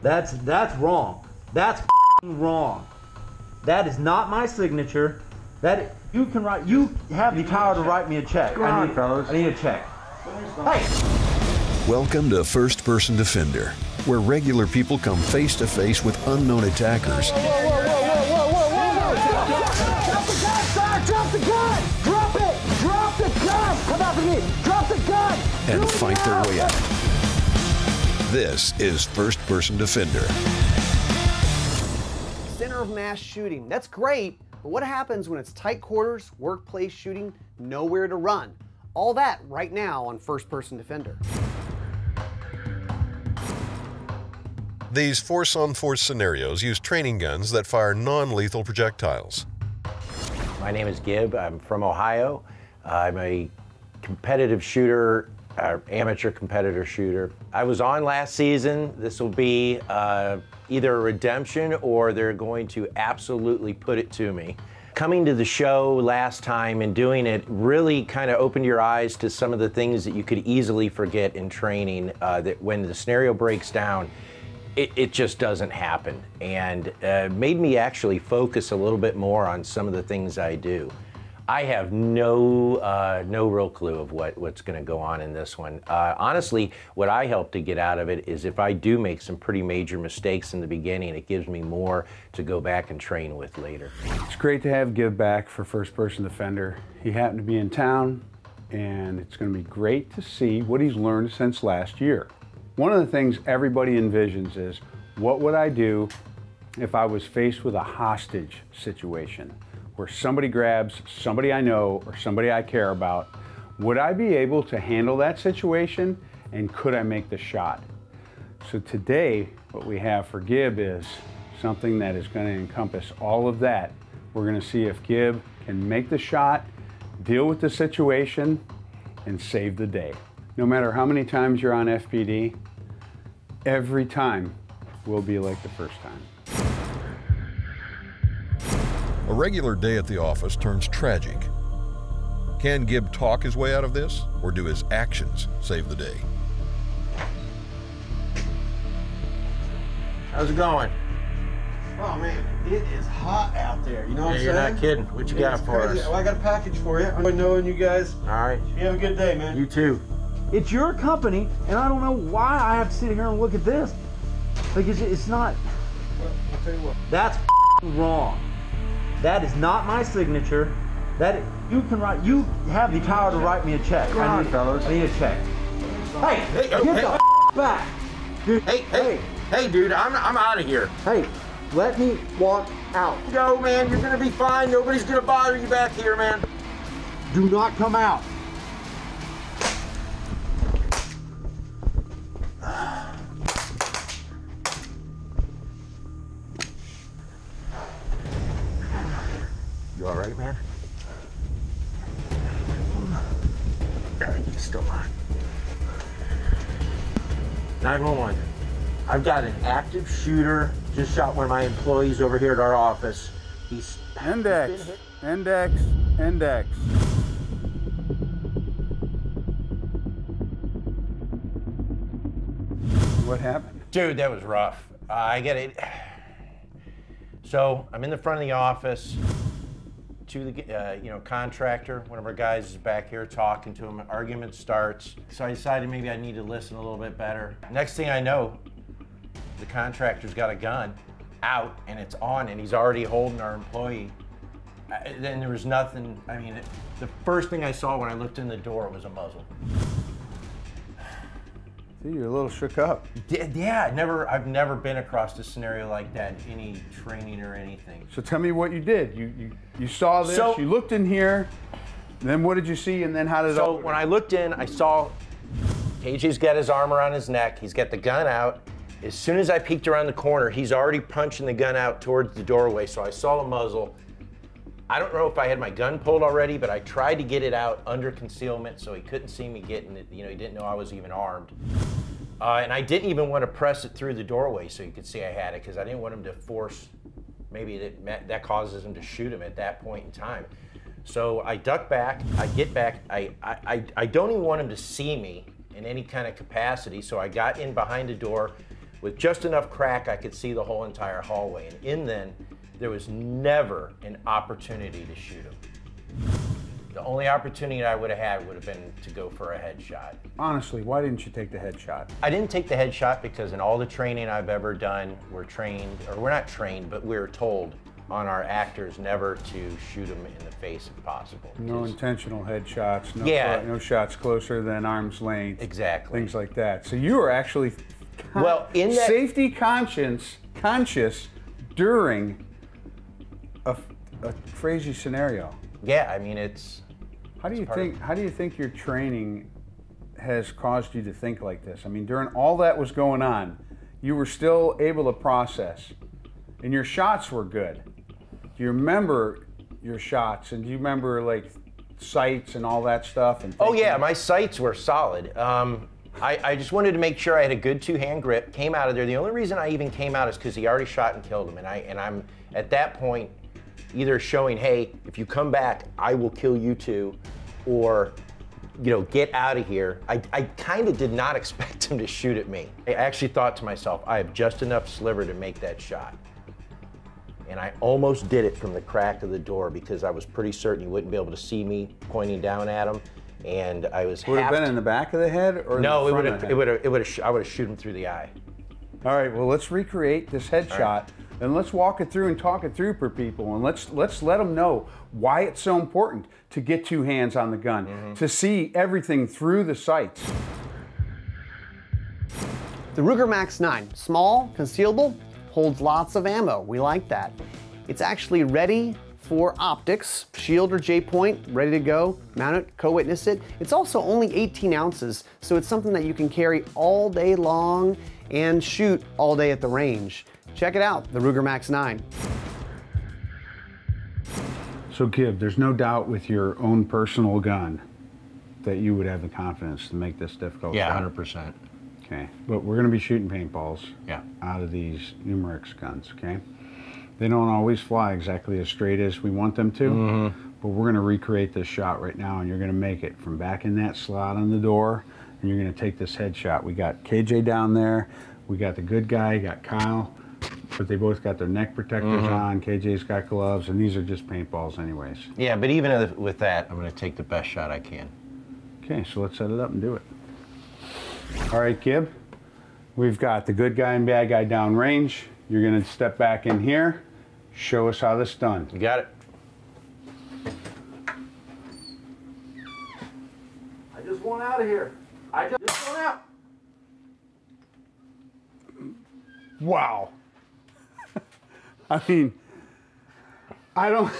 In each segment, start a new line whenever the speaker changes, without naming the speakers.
That's wrong. That's wrong. That is not my signature. That you can write. You have the power to write me a check. I need a check. Hey.
Welcome to First Person Defender, where regular people come face to face with unknown attackers.
Drop the gun! Drop it! Drop the gun! Come after me! Drop the gun!
And fight their way out. This is First Person Defender.
Center of mass shooting. That's great, but what happens when it's tight quarters, workplace shooting, nowhere to run? All that right now on First Person Defender.
These force-on-force scenarios use training guns that fire non-lethal projectiles.
My name is Gib. I'm from Ohio. I'm a competitive shooter, amateur competitor shooter. I was on last season. This will be either a redemption or they're going to absolutely put it to me. Coming to the show last time and doing it really kind of opened your eyes to some of the things that you could easily forget in training, that when the scenario breaks down, it just doesn't happen, and made me actually focus a little bit more on some of the things I do. I have no real clue of what's going to go on in this one. Honestly, what I hope to get out of it is if I do make some pretty major mistakes in the beginning, it gives me more to go back and train with later.
It's great to have Gib back for First Person Defender. He happened to be in town, and it's going to be great to see what he's learned since last year. One of the things everybody envisions is, what would I do if I was faced with a hostage situation where somebody grabs somebody I know or somebody I care about? Would I be able to handle that situation, and could I make the shot? So today, what we have for Gib is something that is going to encompass all of that. We're going to see if Gib can make the shot, deal with the situation, and save the day. No matter how many times you're on FPD, every time will be like the first time.
A regular day at the office turns tragic. Can Gib talk his way out of this, or do his actions save the day?
How's it going?
Oh man, it is hot out there. You know what I'm saying?
You're not kidding. What you got for us?
Well, I got a package for you. I'm knowing you guys.
All right.
You have a good day, man.
You too.
It's your company, and I don't know why I have to sit here and look at this. Like, it's not.
Well, I'll tell you what.
That's wrong. That is not my signature. That you can write. You have the power to write me a check. I need a check. Hey, get the back. Dude,
Hey, dude, I'm out of here.
Hey, let me walk out.
Go, man. You're gonna be fine. Nobody's gonna bother you back here, man.
Do not come out.
You all right, man? You're still on. 911. I've got an active shooter. Just shot one of my employees over here at our office. He's
Index. What happened?
Dude, that was rough. I get it. So I'm in the front of the office. To the contractor, one of our guys is back here talking to him. An argument starts. So I decided maybe I need to listen a little bit better. Next thing I know, the contractor's got a gun out and it's on, and he's already holding our employee. Then there was nothing. I mean, the first thing I saw when I looked in the door was a muzzle.
See, you're a little shook up.
Yeah, I've never been across a scenario like that in any training or anything.
So tell me what you did. You saw this, you looked in here, then what did you see, and then how did it all...
So when I looked in, I saw KJ's got his arm around his neck, he's got the gun out. As soon as I peeked around the corner, he's already punching the gun out towards the doorway, so I saw the muzzle. I don't know if I had my gun pulled already, but I tried to get it out under concealment so he couldn't see me getting it. He didn't know I was even armed. And I didn't even want to press it through the doorway so he could see I had it, because I didn't want him to force, maybe that causes him to shoot him at that point in time. So I duck back, I get back, I don't even want him to see me in any kind of capacity, so I got in behind the door, with just enough crack I could see the whole entire hallway. And in then, there was never an opportunity to shoot him. The only opportunity I would have had would have been to go for a headshot.
Honestly, why didn't you take the headshot?
I didn't take the headshot because in all the training I've ever done, we're trained, or we're not trained, but we're told on our actors never to shoot them in the face if possible.
No intentional headshots, no shots closer than arm's length.
Exactly.
Things like that. So you were actually safety conscious during a crazy scenario.
Yeah, I mean, it's...
How do you think your training has caused you to think like this? I mean, during all that was going on, you were still able to process, and your shots were good. Do you remember your shots, and do you remember like sights and all that stuff? And
oh yeah, my sights were solid. I just wanted to make sure I had a good two-hand grip. Came out of there. The only reason I even came out is because he already shot and killed him, and I'm at that point either showing, hey, if you come back, I will kill you too, or, you know, get out of here. I kind of did not expect him to shoot at me. I actually thought to myself, I have just enough sliver to make that shot. And I almost did it from the crack of the door because I was pretty certain he wouldn't be able to see me pointing down at him. And I was
Would it have been in the back of the head or
no,
in the front of the head?
I would have shoot him through the eye.
All right, well, let's recreate this headshot, and let's walk it through and talk it through for people, and let's let them know why it's so important to get two hands on the gun, to see everything through the sights.
The Ruger Max 9, small, concealable, holds lots of ammo. We like that. It's actually ready for optics, shield or J-point, ready to go, mount it, co-witness it. It's also only 18 ounces, so it's something that you can carry all day long and shoot all day at the range. Check it out, the Ruger Max 9.
So Gib, there's no doubt with your own personal gun that you would have the confidence to make this difficult.
Yeah, 100%.
Okay, but we're gonna be shooting paintballs
Yeah.
out of these Numerix guns, okay? They don't always fly exactly as straight as we want them to, but we're gonna recreate this shot right now, and you're gonna make it from back in that slot on the door, and you're gonna take this headshot. We got KJ down there, we got the good guy, got Kyle, but they both got their neck protectors on, KJ's got gloves, and these are just paintballs anyways.
Yeah, but even with that, I'm gonna take the best shot I can.
Okay, so let's set it up and do it. All right, Gib, we've got the good guy and bad guy downrange. You're gonna step back in here, show us how this is done.
You got it.
I just want out of here. I just want out.
Wow. I mean, I don't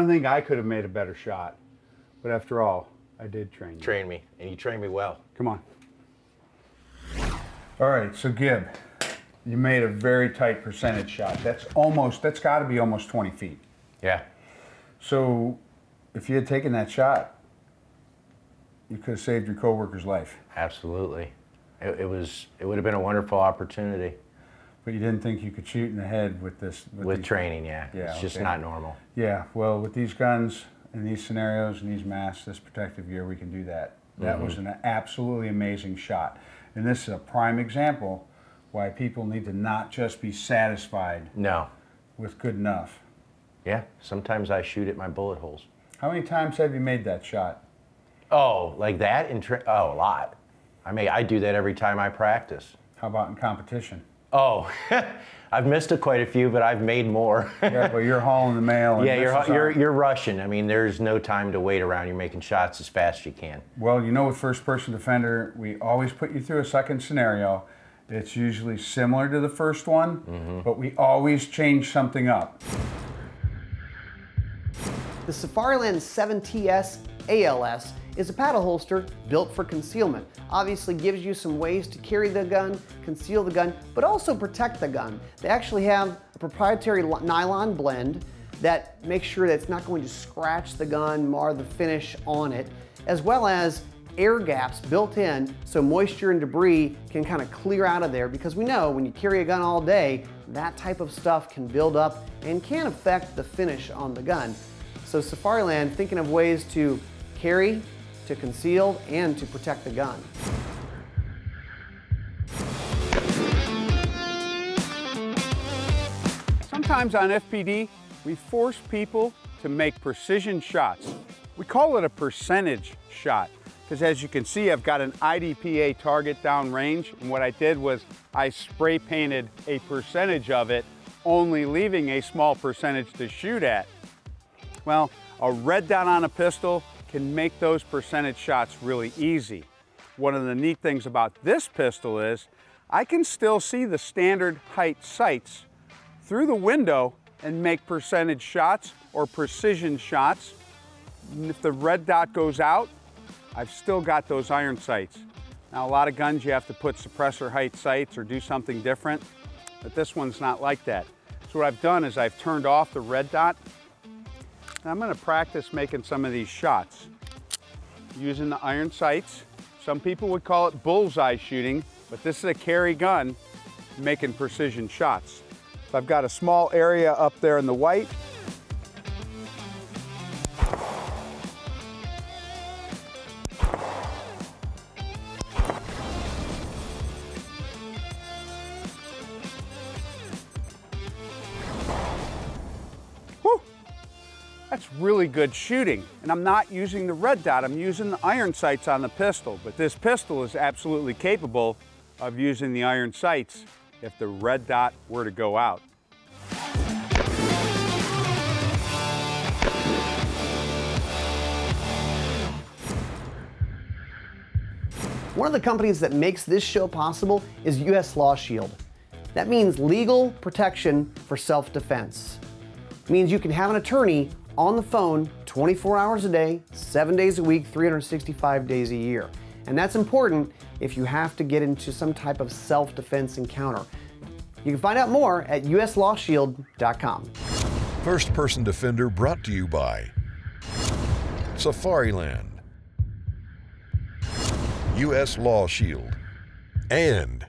think I could have made a better shot, but after all, I did train you.
Train me, and you trained me well.
Come on. All right, so Gib, you made a very tight percentage shot. That's got to be almost 20 feet.
Yeah.
So if you had taken that shot, you could have saved your coworker's life.
Absolutely. It would have been a wonderful opportunity.
But you didn't think you could shoot in the head with this?
With training, yeah.
Yeah,
it's just
okay.
not normal.
Yeah, well, with these guns, in these scenarios, and these masks, this protective gear, we can do that. That was an absolutely amazing shot. And this is a prime example why people need to not just be satisfied with good enough.
Yeah, sometimes I shoot at my bullet holes.
How many times have you made that shot?
Oh, like that? Oh, a lot. I do that every time I practice.
How about in competition?
Oh, I've missed quite a few, but I've made more.
Yeah, but you're hauling the mail. And
yeah, you're rushing. I mean, there's no time to wait around. You're making shots as fast as you can.
Well, you know, with first-person defender, we always put you through a second scenario. It's usually similar to the first one, but we always change something up.
The Safariland 7TS ALS is a paddle holster built for concealment. Obviously gives you some ways to carry the gun, conceal the gun, but also protect the gun. They actually have a proprietary nylon blend that makes sure that it's not going to scratch the gun, mar the finish on it, as well as air gaps built in so moisture and debris can kind of clear out of there, because we know when you carry a gun all day, that type of stuff can build up and can affect the finish on the gun. So Safariland thinking of ways to carry, to conceal, and to protect the gun.
Sometimes on FPD, we force people to make precision shots. We call it a percentage shot, because as you can see, I've got an IDPA target down range, and what I did was I spray painted a percentage of it, only leaving a small percentage to shoot at. Well, a red dot on a pistol can make those percentage shots really easy. One of the neat things about this pistol is I can still see the standard height sights through the window and make percentage shots or precision shots. And if the red dot goes out, I've still got those iron sights. Now, a lot of guns you have to put suppressor height sights or do something different, but this one's not like that. So what I've done is I've turned off the red dot, and I'm gonna practice making some of these shots using the iron sights. Some people would call it bullseye shooting, but this is a carry gun making precision shots. So I've got a small area up there in the white. Whew. That's really good shooting. And I'm not using the red dot, I'm using the iron sights on the pistol. But this pistol is absolutely capable of using the iron sights if the red dot were to go out.
One of the companies that makes this show possible is US Law Shield. That means legal protection for self-defense. It means you can have an attorney on the phone 24 hours a day, 7 days a week, 365 days a year. And that's important if you have to get into some type of self-defense encounter. You can find out more at uslawshield.com.
First Person Defender brought to you by Safariland, US Law Shield, and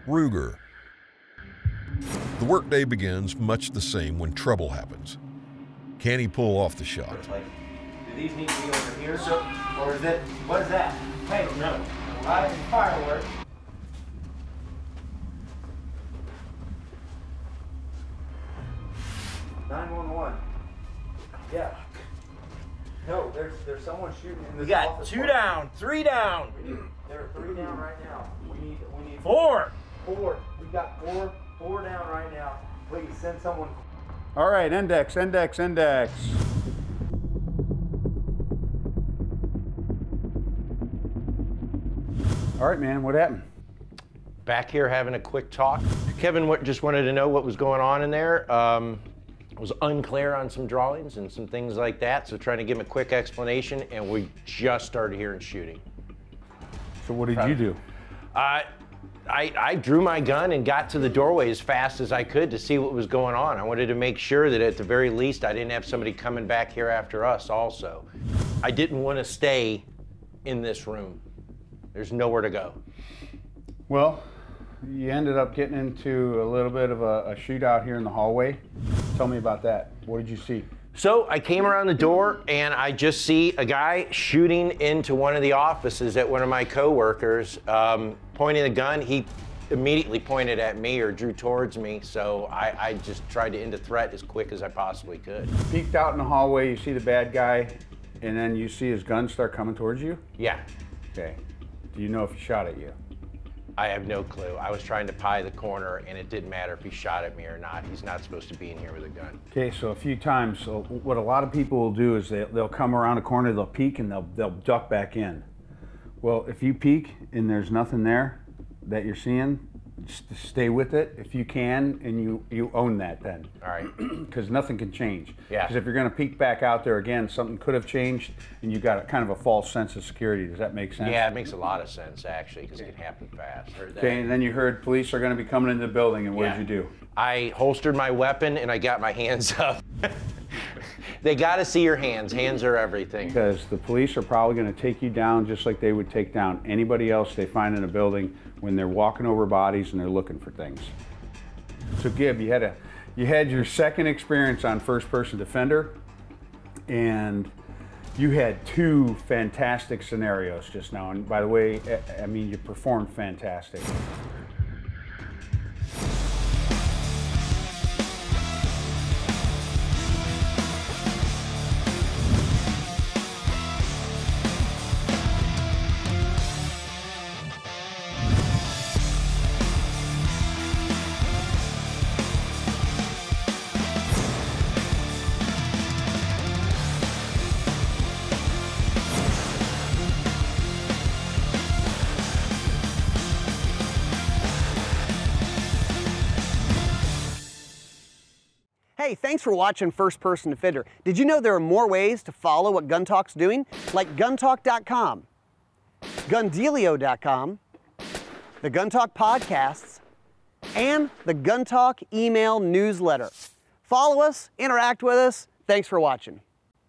Ruger. The workday begins much the same when trouble happens. Can he pull off the shot?
Like, do these need to be over here? Or is it, what is that? Hey, no. Fireworks. Yeah. No, there's someone shooting in this.
We got
office
2
park.
down, 3 down.
There are 3 down right now. We need
4.
4. We got 4 down right now. Please send someone.
All right, index, index, index. All right, man, what happened?
Back here having a quick talk. Kevin just wanted to know what was going on in there. Was unclear on some drawings and some things like that, so trying to give him a quick explanation, and we just started hearing shooting.
So what did you do?
I drew my gun and got to the doorway as fast as I could to see what was going on. I wanted to make sure that at the very least I didn't have somebody coming back here after us also. I didn't want to stay in this room. There's nowhere to go.
Well, you ended up getting into a little bit of a shootout here in the hallway. Tell me about that. What did you see?
So I came around the door and I just see a guy shooting into one of the offices at one of my coworkers, pointing a gun. He immediately pointed at me or drew towards me, so I just tried to end the threat as quick as I possibly could.
Peeked out in the hallway, you see the bad guy, and then you see his gun start coming towards you?
Yeah.
Okay. Do you know if he shot at you?
I have no clue. I was trying to pie the corner, and it didn't matter if he shot at me or not. He's not supposed to be in here with a gun.
Okay, so a few times, so what a lot of people will do is they'll come around a corner, they'll peek, and they'll duck back in. Well, if you peek and there's nothing there that you're seeing, stay with it if you can, and you own that then.
All right.
Because nothing can change.
Yeah.
Because if you're going to peek back out there again, something could have changed, and you got kind of a false sense of security. Does that make sense?
Yeah, it makes a lot of sense, actually, because it can happen fast.
Okay, and then you heard police are going to be coming into the building, and what did you do?
I holstered my weapon, and I got my hands up. They got to see your hands. Hands are everything.
Because the police are probably going to take you down just like they would take down anybody else they find in a building when they're walking over bodies and they're looking for things. So Gib, you had your second experience on First Person Defender, and you had 2 fantastic scenarios just now. And by the way, I mean, you performed fantastic.
Hey, thanks for watching First Person Defender. Did you know there are more ways to follow what Gun Talk's doing? Like guntalk.com, gundealio.com, the Gun Talk podcasts, and the Gun Talk email newsletter. Follow us, interact with us. Thanks for watching.